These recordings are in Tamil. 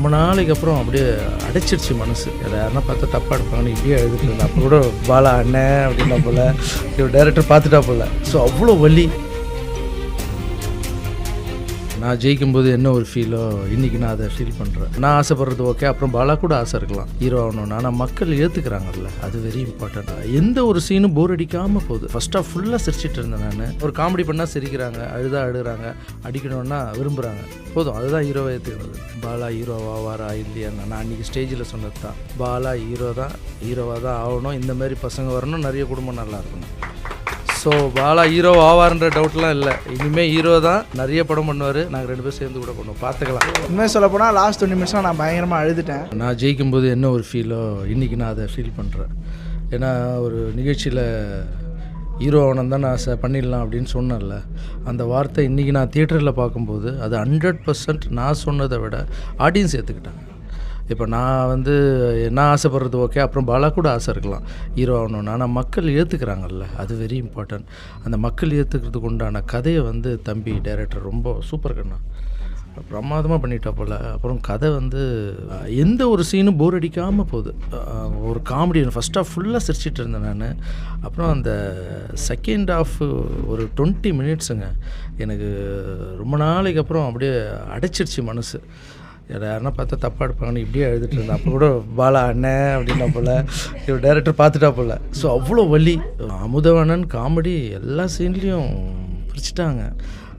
ரொம்ப நாளைக்கு அப்புறம் அப்படியே அடைச்சிடுச்சு மனசு. யாருன்னா பார்த்தா தப்பாக எடுப்பாங்கன்னு இப்படியே எழுதிட்டு இருந்தேன். அப்போ கூட பாலா அண்ணன் அப்படின்னா போல் இவர் டைரக்டர் பார்த்துட்டா போல். ஸோ அவ்வளோ வலி. நான் ஜெயிக்கும்போது என்ன ஒரு ஃபீலோ இன்றைக்கி நான் அதை ஃபீல் பண்ணுறேன். நான் ஆசைப்படுறது ஓகே, அப்புறம் பாலா கூட ஆசை இருக்கலாம் ஹீரோ ஆகணும்னு. ஆனால் மக்கள் ஏற்றுக்கிறாங்கல்ல, அது வெரி இம்பார்ட்டன்ட். எந்த ஒரு சீனும் போர் அடிக்காமல் போகுது. ஃபர்ஸ்ட் ஆஃப் ஃபுல்லாக சிரிச்சிட்டு இருந்தேன் நான். ஒரு காமெடி பண்ணால் சிரிக்கிறாங்க, அழுகிறாங்க, அடிக்கணும்னா விரும்புகிறாங்க. போதும், அதுதான் ஹீரோவை ஏற்றுக்கிறது. பாலா ஹீரோவா வாரா இல்லையா, நான் அன்றைக்கி ஸ்டேஜில் சொன்னது தான். பாலா ஹீரோவாக தான் ஆகணும். இந்த மாதிரி பசங்க வரணும், நிறைய குடும்பம் நல்லா இருக்கணும். ஸோ பாலா ஹீரோ ஆவார்ன்ற டவுட்லாம் இல்லை. இனிமேல் ஹீரோ தான், நிறைய படம் பண்ணுவார். நாங்கள் 2 பேரும் சேர்ந்து கூட பண்ணுவோம், பார்த்துக்கலாம். உண்மையாக சொல்ல போனால் லாஸ்ட் 20 நிமிஷம் நான் பயங்கரமாக அழுதுட்டேன். நான் ஜெயிக்கும்போது என்ன ஒரு ஃபீலோ இன்றைக்கி நான் அதை ஃபீல் பண்ணுறேன். ஏன்னா ஒரு நிகழ்ச்சியில் ஹீரோ ஆகணும் தான் நான் பண்ணிடலாம் அப்படின்னு சொன்னேன்ல, அந்த வார்த்தை இன்றைக்கி நான் தியேட்டரில் பார்க்கும்போது அது 100% நான் சொன்னதை விட ஆடியன்ஸ் ஏற்றுக்கிட்டாங்க. இப்போ நான் நான் ஆசைப்படுறது ஓகே, அப்புறம் பாலா கூட ஆசை இருக்கலாம் ஹீரோ ஆகணும்னு. ஆனால் மக்கள் ஏற்றுக்கிறாங்கல்ல, அது வெரி இம்பார்ட்டன்ட். அந்த மக்கள் ஏற்றுக்கிறதுக்கு உண்டான கதையை தம்பி டைரக்டர் ரொம்ப சூப்பர் கண்ணா, பிரமாதமாக பண்ணிட்டா போல். அப்புறம் கதை எந்த ஒரு சீனும் போர் அடிக்காமல் போகுது. ஒரு காமெடி ஃபஸ்ட் ஆஃப் ஃபுல்லாக சிரிச்சிட்டு இருந்தேன் நான். அப்புறம் அந்த செகண்ட் ஆஃப் ஒரு 20 மினிட்ஸுங்க எனக்கு ரொம்ப நாளைக்கு அப்புறம் அப்படியே அடைச்சிடுச்சு மனசு. யாருன்னா பார்த்தா தப்பாக எடுப்பாங்கன்னு இப்படியே எழுதிட்டு இருந்தேன். அப்போ கூட பாலா அண்ணன் அப்படின்னா போல் இவர் டைரக்டர் பார்த்துட்டா போல். ஸோ அவ்வளோ வலி. அமுதவாணன் காமெடி எல்லா சீன்லேயும் பிடிச்சிட்டாங்க.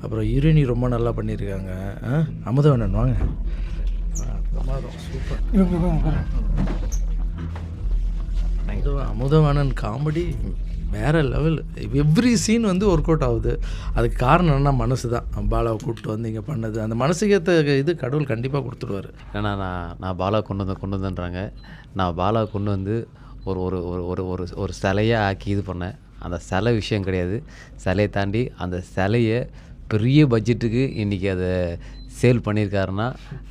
அப்புறம் ஹீரோயினி ரொம்ப நல்லா பண்ணியிருக்காங்க. அமுதவாணன் வாங்க, பிரமாதம், சூப்பர். அமுதவாணன் காமெடி வேறு level. Every scene work out ஆகுது. அதுக்கு காரணம் என்னன்னா மனசு தான். பாலாவை கூப்பிட்டு இங்கே பண்ணது, அந்த மனசுக்கு ஏற்ற இது கடவுள் கண்டிப்பாக கொடுத்துருவார். ஏன்னா நான் பாலாவை கொண்டு வந்துன்றாங்க. நான் பாலாவை கொண்டு வந்து ஒரு ஒரு ஒரு ஒரு ஒரு சிலையை ஆக்கி இது பண்ணேன். அந்த சிலை விஷயம் கிடையாது. சிலையை தாண்டி அந்த சிலையை பெரிய பட்ஜெட்டுக்கு இன்றைக்கி அதை சேல் பண்ணியிருக்காருன்னா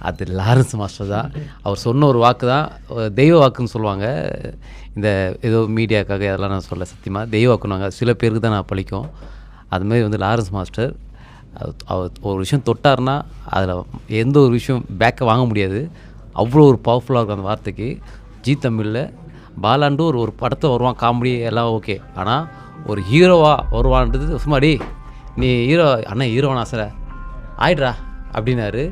அது லாரன்ஸ் மாஸ்டர் தான். அவர் சொன்ன ஒரு வாக்கு தான் தெய்வ வாக்குன்னு சொல்லுவாங்க. இந்த ஏதோ மீடியாக்காக அதெல்லாம் நான் சொல்ல, சத்தியமாக தெய்வ வாக்குனாங்க. சில பேருக்கு தான் நான் பழிக்கும். அதுமாதிரி லாரன்ஸ் மாஸ்டர் அவர் ஒரு விஷயம் தொட்டார்னா அதில் எந்த ஒரு விஷயம் பேக்கை வாங்க முடியாது. அவ்வளோ ஒரு பவர்ஃபுல்லாக இருக்கும் அந்த வார்த்தைக்கு. ஜி தமிழில் பாலாண்டு ஒரு படத்தை வருவான், காமெடி எல்லாம் ஓகே. ஆனால் ஒரு ஹீரோவாக வருவான்றது சும்மாடி நீ ஹீரோ அண்ணா ஹீரோவான ஆசை ஆயிட்ரா அப்படின்னாரு.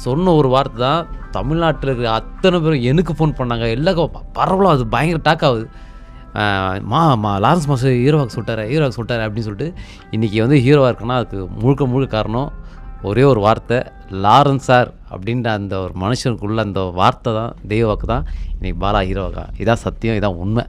சொன்ன ஒரு வார்த்தை தான் தமிழ்நாட்டில் இருக்கிற அத்தனை பேரும் எனக்கு ஃபோன் பண்ணாங்க. எல்லாருக்கும் பரவலாக அது பயங்கர டாக் ஆகுது. லாரன்ஸ் மாஸ்டர் ஹீரோவாக சொல்லிட்டாரு அப்படின்னு சொல்லிட்டு இன்றைக்கி ஹீரோவாக இருக்குன்னா அதுக்கு முழுக்க காரணம் ஒரே ஒரு வார்த்தை, லாரன்ஸ் சார் அப்படின்ற அந்த ஒரு மனுஷனுக்குள்ள அந்த வார்த்தை தான் தெய்வ வாக்கு தான் இன்றைக்கி பாலா ஹீரோவாக்கா. இதான் சத்தியம், இதான் உண்மை.